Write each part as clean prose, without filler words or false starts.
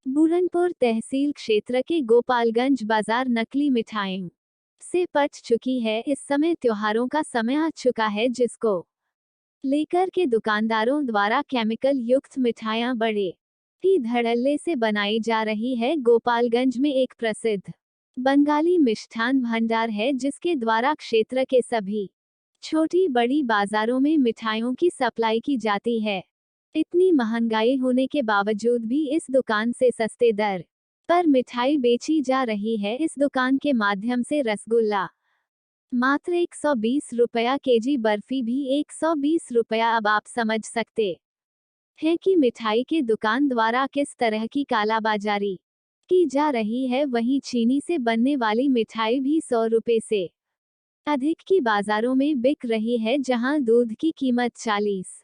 बुरहानपुर तहसील क्षेत्र के गोपालगंज बाजार नकली मिठाइयों से पट चुकी है। इस समय त्योहारों का समय आ चुका है, जिसको लेकर के दुकानदारों द्वारा केमिकल युक्त मिठाइयां बड़े ही धड़ल्ले से बनाई जा रही है। गोपालगंज में एक प्रसिद्ध बंगाली मिष्ठान भंडार है, जिसके द्वारा क्षेत्र के सभी छोटी बड़ी बाजारों में मिठाइयों की सप्लाई की जाती है। इतनी महंगाई होने के बावजूद भी इस दुकान से सस्ते दर पर मिठाई बेची जा रही है। इस दुकान के माध्यम से रसगुल्ला मात्र 120 रुपया केजी, बर्फी भी 120 रुपया। अब आप समझ सकते हैं कि मिठाई के दुकान द्वारा किस तरह की कालाबाजारी की जा रही है। वहीं चीनी से बनने वाली मिठाई भी 100 रुपये से अधिक की बाजारों में बिक रही है, जहां दूध की कीमत 40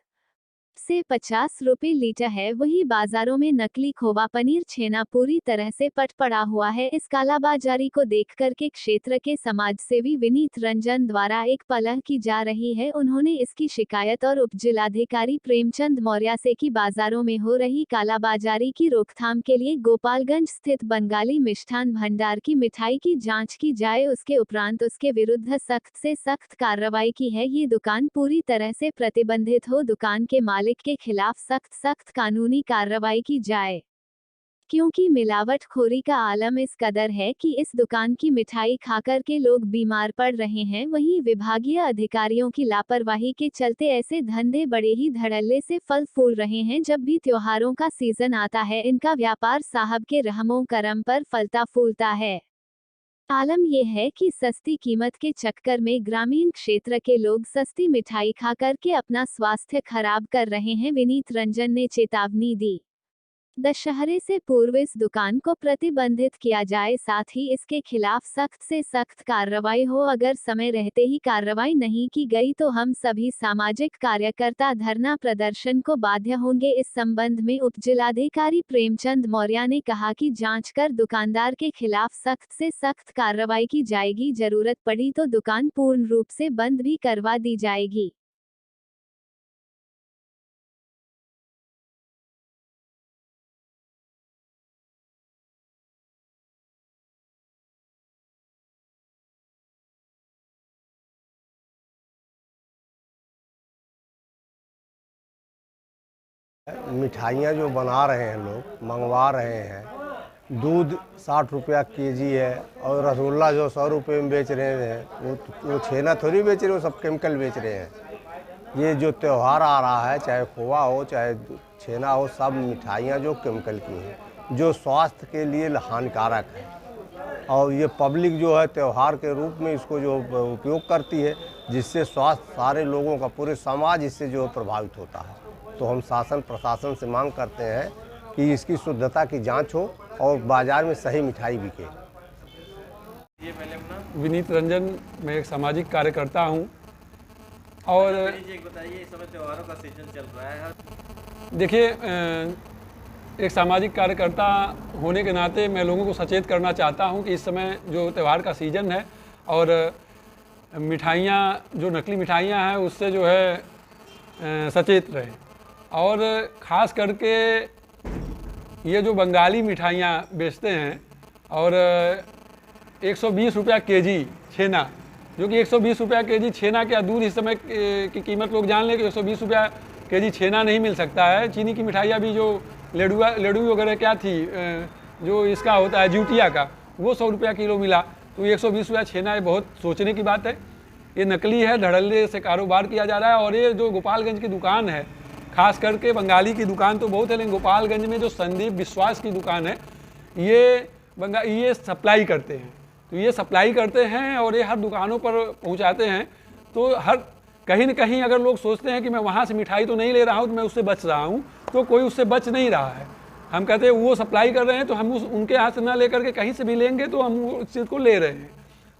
से 50 रुपये लीटर है। वही बाजारों में नकली खोवा, पनीर, छेना पूरी तरह से पट पड़ा हुआ है। इस कालाबाजारी को देखकर के क्षेत्र के समाजसेवी विनीत रंजन द्वारा एक पहल की जा रही है। उन्होंने इसकी शिकायत और उपजिलाधिकारी प्रेमचंद मौर्य से की बाजारों में हो रही कालाबाजारी की रोकथाम के लिए गोपालगंज स्थित बंगाली मिष्ठान भंडार की मिठाई की जांच की जाए, उसके उपरांत उसके विरुद्ध सख्त से सख्त कार्रवाई की है। ये दुकान पूरी तरह से प्रतिबंधित हो, दुकान के मालिक के खिलाफ सख्त कानूनी कार्रवाई की जाए, क्योंकि मिलावटखोरी का आलम इस कदर है कि इस दुकान की मिठाई खाकर के लोग बीमार पड़ रहे हैं। वहीं विभागीय अधिकारियों की लापरवाही के चलते ऐसे धंधे बड़े ही धड़ल्ले से फल फूल रहे हैं। जब भी त्योहारों का सीजन आता है, इनका व्यापार साहब के रहमो करम पर फलता फूलता है। आलम यह है कि सस्ती कीमत के चक्कर में ग्रामीण क्षेत्र के लोग सस्ती मिठाई खा करके अपना स्वास्थ्य खराब कर रहे हैं। विनीत रंजन ने चेतावनी दी, दशहरे से पूर्व इस दुकान को प्रतिबंधित किया जाए, साथ ही इसके खिलाफ सख्त से सख्त कार्रवाई हो। अगर समय रहते ही कार्रवाई नहीं की गई तो हम सभी सामाजिक कार्यकर्ता धरना प्रदर्शन को बाध्य होंगे। इस संबंध में उपजिलाधिकारी प्रेमचंद मौर्य ने कहा कि जांच कर दुकानदार के खिलाफ सख्त से सख्त कार्रवाई की जाएगी। जरूरत पड़ी तो दुकान पूर्ण रूप से बंद भी करवा दी जाएगी। मिठाइयाँ जो बना रहे हैं लोग, मंगवा रहे हैं, दूध 60 रुपया केजी है और रसगुल्ला जो 100 रुपये में बेच रहे हैं, वो छेना थोड़ी बेच रहे हैं, वो सब केमिकल बेच रहे हैं। ये जो त्यौहार आ रहा है, चाहे खोवा हो चाहे छेना हो, सब मिठाइयाँ जो केमिकल की हैं, जो स्वास्थ्य के लिए हानिकारक है। और ये पब्लिक जो है त्यौहार के रूप में इसको जो उपयोग करती है, जिससे स्वास्थ्य सारे लोगों का, पूरे समाज इससे जो प्रभावित होता है। तो हम शासन प्रशासन से मांग करते हैं कि इसकी शुद्धता की जांच हो और बाजार में सही मिठाई बिके। विनीत रंजन, मैं एक सामाजिक कार्यकर्ता हूं और बताइए, इस समय त्योहारों का सीजन चल रहा है। देखिए, एक सामाजिक कार्यकर्ता होने के नाते मैं लोगों को सचेत करना चाहता हूं कि इस समय जो त्यौहार का सीजन है और मिठाइयाँ, जो नकली मिठाइयाँ हैं, उससे जो है सचेत रहें। और ख़ास करके ये जो बंगाली मिठाइयाँ बेचते हैं और 120 रुपया केजी छेना, जो कि 120 रुपया केजी छेना, क्या दूध इस समय की कीमत लोग जान लें कि 120 रुपया केजी छेना नहीं मिल सकता है। चीनी की मिठाइयाँ भी, जो लड्डू वगैरह क्या थी, जो इसका होता है ज्यूटिया का, वो 100 रुपया किलो मिला, तो 120 रुपया छेना, ये बहुत सोचने की बात है। ये नकली है, धड़ल्ले से कारोबार किया जा रहा है। और ये जो गोपालगंज की दुकान है, खास करके बंगाली की दुकान तो बहुत है, लेकिन गोपालगंज में जो संदीप विश्वास की दुकान है, ये सप्लाई करते हैं। तो ये सप्लाई करते हैं और ये हर दुकानों पर पहुंचाते हैं। तो हर कहीं न कहीं अगर लोग सोचते हैं कि मैं वहाँ से मिठाई तो नहीं ले रहा हूँ, तो मैं उससे बच रहा हूँ, तो कोई उससे बच नहीं रहा है। हम कहते हैं वो सप्लाई कर रहे हैं, तो हम उनके हाथ से ना लेकर के कहीं से भी लेंगे तो हम उस चीज़ को ले रहे हैं।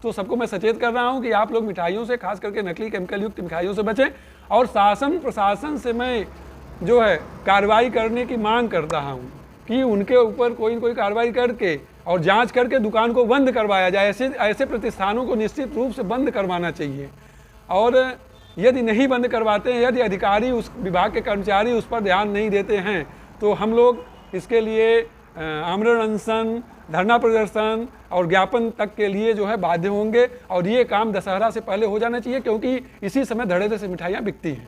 तो सबको मैं सचेत कर रहा हूँ कि आप लोग मिठाइयों से, खास करके नकली केमिकल युक्त मिठाइयों से बचें। और शासन प्रशासन से मैं जो है कार्रवाई करने की मांग करता हूँ कि उनके ऊपर कोई न कोई कार्रवाई करके और जांच करके दुकान को बंद करवाया जाए। ऐसे प्रतिष्ठानों को निश्चित रूप से बंद करवाना चाहिए। और यदि नहीं बंद करवाते हैं, यदि अधिकारी उस विभाग के कर्मचारी उस पर ध्यान नहीं देते हैं, तो हम लोग इसके लिए आमरण अनशन, धरना प्रदर्शन और ज्ञापन तक के लिए जो है बाध्य होंगे। और ये काम दशहरा से पहले हो जाना चाहिए, क्योंकि इसी समय धड़ेधड़ से मिठाइयाँ बिकती हैं।